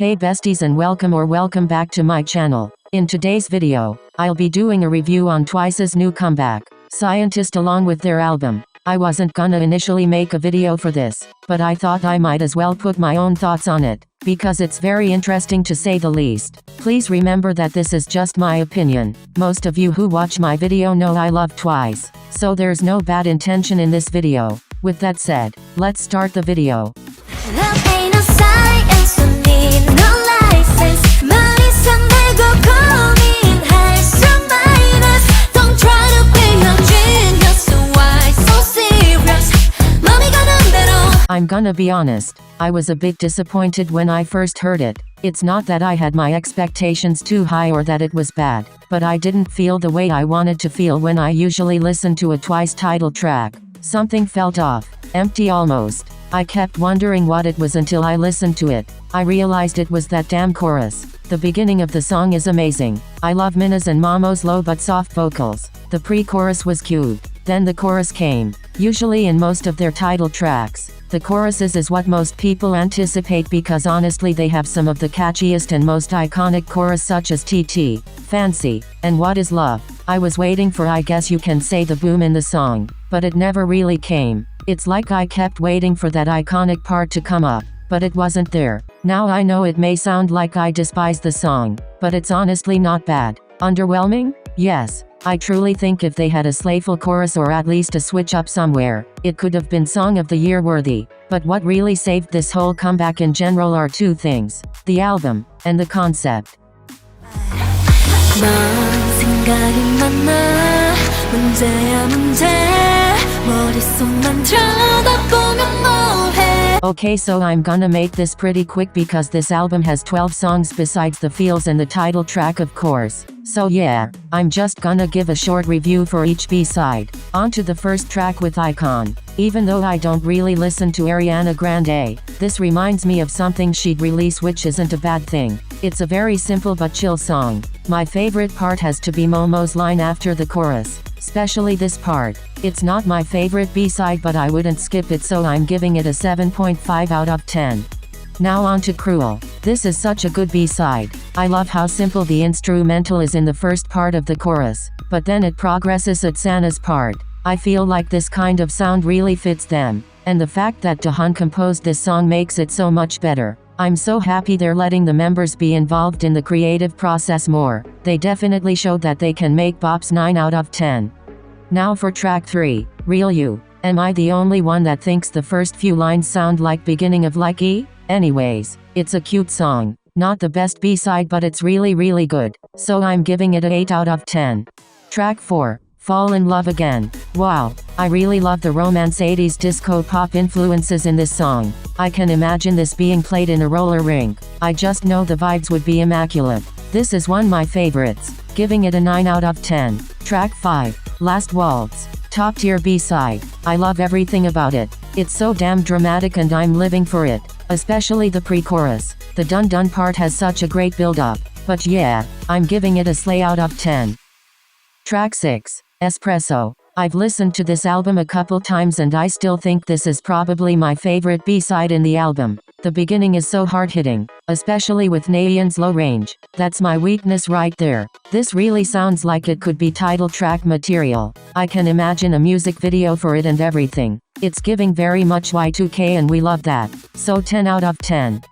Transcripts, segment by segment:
Hey besties and welcome back to my channel. In today's video, I'll be doing a review on Twice's new comeback, Scientist, along with their album. I wasn't gonna initially make a video for this, but I thought I might as well put my own thoughts on it, because it's very interesting to say the least. Please remember that this is just my opinion. Most of you who watch my video know I love Twice, so there's no bad intention in this video. With that said, let's start the video. Love ain't no science, don't need no license. 말 이상 내고 고민할 수 minus. Don't try to be a genius, so why so serious? 맘이 가는 대로. I'm gonna be honest, I was a bit disappointed when I first heard it. It's not that I had my expectations too high or that it was bad, but I didn't feel the way I wanted to feel when I usually listen to a Twice title track. Something felt off, empty almost. I kept wondering what it was until I listened to it. I realized it was that damn chorus. The beginning of the song is amazing. I love Minna's and Momo's low but soft vocals. The pre-chorus was cute. Then the chorus came. Usually in most of their title tracks, the choruses is what most people anticipate because honestly they have some of the catchiest and most iconic chorus such as TT, Fancy, and What Is Love. I was waiting for I guess you can say the boom in the song, but it never really came. It's like I kept waiting for that iconic part to come up, but it wasn't there. Now I know it may sound like I despise the song, but it's honestly not bad. Underwhelming? Yes. I truly think if they had a slayful chorus or at least a switch up somewhere, it could have been Song of the Year worthy. But what really saved this whole comeback in general are two things: the album, and the concept. 생각이 많아 문제야 문제 머릿속만 들여다보면 뭐해. Okay, so I'm gonna make this pretty quick because this album has 12 songs besides the feels and the title track of course. So yeah, I'm just gonna give a short review for each B-side. On to the first track with Icon. Even though I don't really listen to Ariana Grande, this reminds me of something she'd release, which isn't a bad thing. It's a very simple but chill song. My favorite part has to be Momo's line after the chorus, especially this part. It's not my favorite B-side but I wouldn't skip it, so I'm giving it a 7.5 out of 10. Now on to Cruel. This is such a good B-side. I love how simple the instrumental is in the first part of the chorus, but then it progresses at Sana's part. I feel like this kind of sound really fits them, and the fact that Dahan composed this song makes it so much better. I'm so happy they're letting the members be involved in the creative process more. They definitely showed that they can make bops. 9 out of 10. Now for track 3, Real You. Am I the only one that thinks the first few lines sound like beginning of Like E? Anyways, it's a cute song. Not the best B-side but it's really good. So I'm giving it a 8 out of 10. Track 4, Fall in Love Again. Wow, I really love the romance 80s disco pop influences in this song. I can imagine this being played in a roller rink. I just know the vibes would be immaculate. This is one of my favorites, giving it a 9 out of 10. Track 5, Last Waltz. Top tier B-side. I love everything about it. It's so damn dramatic and I'm living for it. Especially the pre-chorus. The dun-dun part has such a great build-up. But yeah, I'm giving it a slay out of 10. Track 6, Espresso. I've listened to this album a couple times and I still think this is probably my favorite B-side in the album. The beginning is so hard-hitting, especially with Nayeon's low range. That's my weakness right there. This really sounds like it could be title track material. I can imagine a music video for it and everything. It's giving very much Y2K and we love that. So 10 out of 10.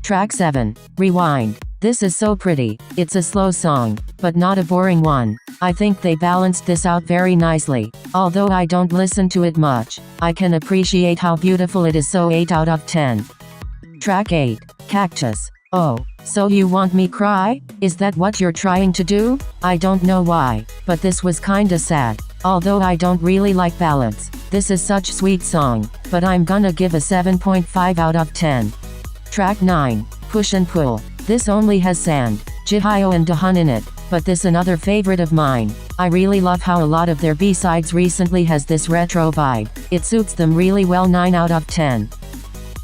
Track 7, Rewind. This is so pretty. It's a slow song, but not a boring one. I think they balanced this out very nicely. Although I don't listen to it much, I can appreciate how beautiful it is, so 8 out of 10. Track 8, Cactus. Oh, so you want me cry? Is that what you're trying to do? I don't know why, but this was kinda sad. Although I don't really like ballads, this is such sweet song, but I'm gonna give a 7.5 out of 10. Track 9, Push and Pull. This only has Sand, Jihyo and Dahan in it, but this another favorite of mine. I really love how a lot of their B-sides recently has this retro vibe. It suits them really well. 9 out of 10.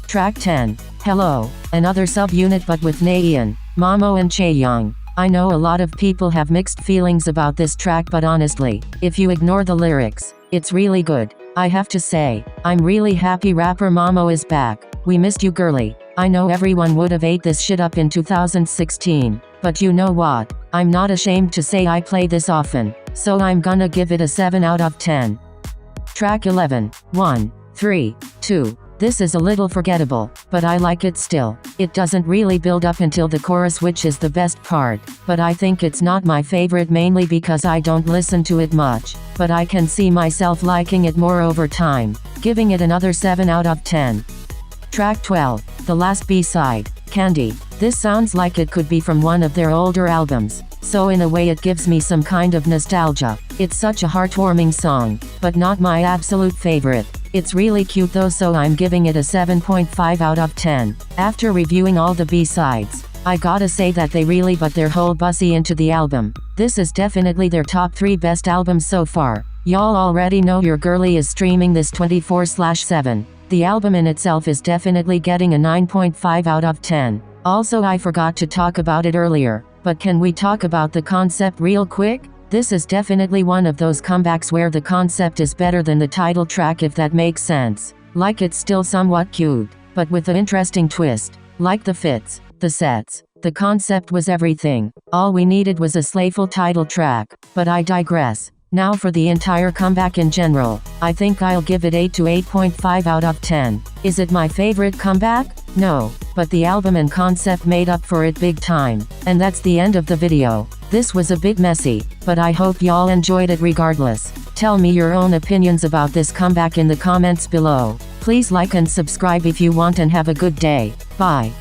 Track 10, Hello. Another sub-unit but with Nayeon, Momo and Chaeyoung. I know a lot of people have mixed feelings about this track, but honestly, if you ignore the lyrics, it's really good. I have to say, I'm really happy rapper Momo is back. We missed you, girly. I know everyone would have ate this shit up in 2016, but you know what? I'm not ashamed to say I play this often, so I'm gonna give it a 7 out of 10. Track 11, 1, 3, 2. This is a little forgettable, but I like it still. It doesn't really build up until the chorus, which is the best part, but I think it's not my favorite mainly because I don't listen to it much, but I can see myself liking it more over time, giving it another 7 out of 10. Track 12, the last B-side, Candy. This sounds like it could be from one of their older albums, so in a way it gives me some kind of nostalgia. It's such a heartwarming song, but not my absolute favorite. It's really cute though, so I'm giving it a 7.5 out of 10. After reviewing all the B-sides, I gotta say that they really put their whole bussy into the album. This is definitely their top 3 best albums so far. Y'all already know your girly is streaming this 24/7. The album in itself is definitely getting a 9.5 out of 10. Also, I forgot to talk about it earlier, but can we talk about the concept real quick? This is definitely one of those comebacks where the concept is better than the title track, if that makes sense. Like, it's still somewhat cute, but with an interesting twist. Like the fits, the sets, the concept was everything. All we needed was a slayful title track, but I digress. Now for the entire comeback in general, I think I'll give it 8 to 8.5 out of 10. Is it my favorite comeback? No, but the album and concept made up for it big time. And that's the end of the video. This was a bit messy, but I hope y'all enjoyed it regardless. Tell me your own opinions about this comeback in the comments below. Please like and subscribe if you want, and have a good day. Bye.